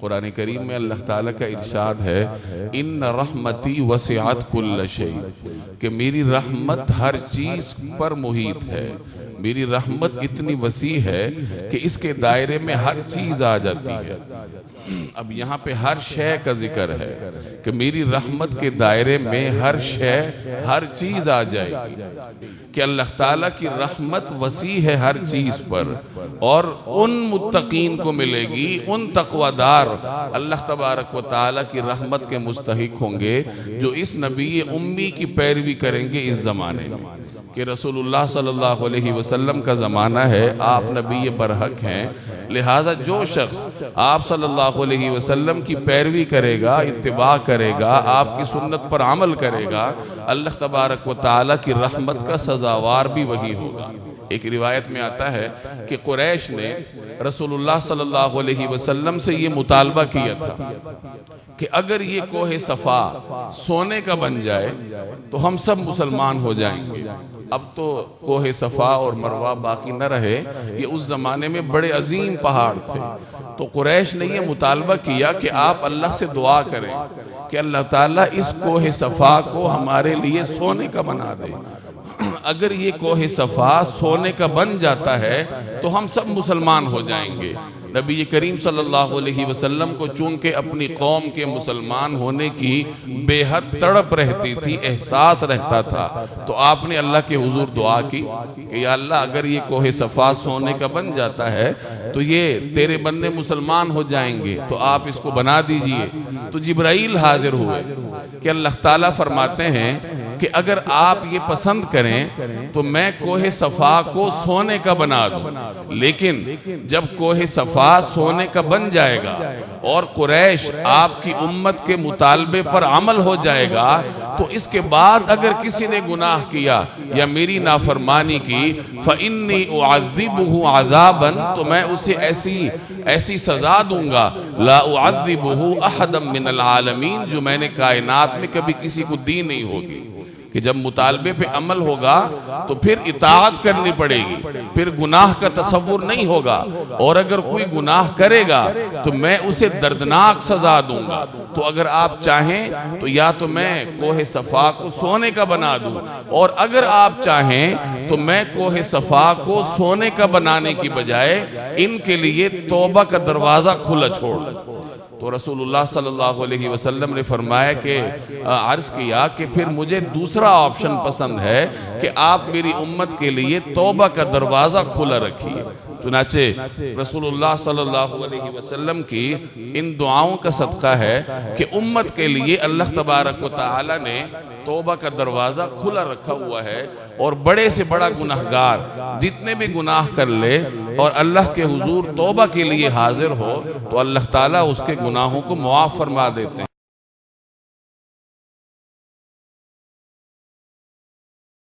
قرآن کریم میں اللہ تعالیٰ کا ارشاد ہے ان رحمتی وسعت کل شیء کہ میری رحمت ہر چیز پر محیط ہے. میری رحمت اتنی وسیع ہے کہ اس کے دائرے میں ہر چیز آ جاتی ہے. اب یہاں پہ ہر شے کا ذکر ہے کہ میری رحمت کے دائرے میں ہر شے ہر چیز آ جائے گی کہ اللہ تعالیٰ کی رحمت وسیع ہے ہر چیز پر، اور ان متقین کو ملے گی، ان تقویدار اللہ تبارک و تعالیٰ کی رحمت کے مستحق ہوں گے جو اس نبی امی کی پیروی کریں گے اس زمانے میں. کہ رسول اللہ صلی اللہ علیہ وسلم کا زمانہ ہے، آپ نبی برحق ہیں، لہٰذا جو شخص آپ صلی اللہ علیہ وسلم کی پیروی کرے گا، اتباع کرے گا، آپ کی سنت پر عمل کرے گا، اللہ تبارک و تعالیٰ کی رحمت کا سزاوار بھی وہی ہوگا. ایک روایت میں آتا ہے کہ قریش نے رسول اللہ صلی اللہ علیہ وسلم سے یہ مطالبہ کیا تھا کہ اگر یہ کوہ صفا سونے کا بن جائے تو ہم سب مسلمان ہو جائیں گے. اب تو کوہ صفا اور مروہ باقی نہ رہے، یہ اس زمانے میں بڑے عظیم پہاڑ تھے. تو قریش نے یہ مطالبہ کیا کہ آپ اللہ سے دعا کریں کہ اللہ تعالیٰ اس کوہ صفا کو ہمارے لیے سونے کا بنا دے. اگر یہ کوہ صفا سونے کا بن جاتا ہے تو ہم سب مسلمان ہو جائیں گے. نبی کریم صلی اللہ علیہ وسلم کو چونکہ اپنی قوم کے مسلمان ہونے کی بے حد تڑپ رہتی تھی، احساس رہتا تھا، تو آپ نے اللہ کے حضور دعا کی کہ یا اللہ اگر یہ کوہ صفا سونے کا بن جاتا ہے تو یہ تیرے بندے مسلمان ہو جائیں گے، تو آپ اس کو بنا دیجئے. تو جبرائیل حاضر ہوئے کہ اللہ تعالیٰ فرماتے ہیں کہ اگر آپ یہ پسند کریں تو میں کوہ صفا کو سونے کا بنا دوں. لیکن جب کوہ صفا سونے کا بن جائے گا اور قریش آپ کی امت کے مطالبے پر عمل ہو جائے گا تو اس کے بعد اگر کسی نے گناہ کیا یا میری نافرمانی کی فَإِنِّي أُعَذِّبُهُ عَذَابًا تو میں اسے ایسی سزا دوں گا لَا أُعَذِّبُهُ أَحَدًا مِّنَ الْعَالَمِينَ جو میں نے کائنات میں کبھی کسی کو دی نہیں ہوگی. کہ جب مطالبے پہ عمل ہوگا تو پھر اطاعت کرنی پڑے گی، پھر گناہ کا تصور نہیں ہوگا، اور اگر کوئی گناہ کرے گا تو میں اسے دردناک سزا دوں گا. تو اگر آپ چاہیں تو یا تو میں کوہ صفا کو سونے کا بنا دوں، اور اگر آپ چاہیں تو میں کوہ صفا کو سونے کا بنانے کی بجائے ان کے لیے توبہ کا دروازہ کھلا چھوڑ دوں. تو رسول اللہ صلی اللہ علیہ وسلم نے فرمایا کہ عرض کیا کہ پھر مجھے دوسرا آپشن پسند ہے کہ آپ میری امت کے لیے توبہ کا دروازہ کھلا رکھیے. چنانچہ رسول اللہ صلی اللہ علیہ وسلم کی ان دعاؤں کا صدقہ ہے کہ امت کے لیے اللہ تبارک و تعالی نے توبہ کا دروازہ کھلا رکھا ہوا ہے، اور بڑے سے بڑا گناہگار جتنے بھی گناہ کر لے اور اللہ کے حضور توبہ کے لیے حاضر ہو تو اللہ تعالیٰ اس کے گناہوں کو معاف فرما دیتے ہیں.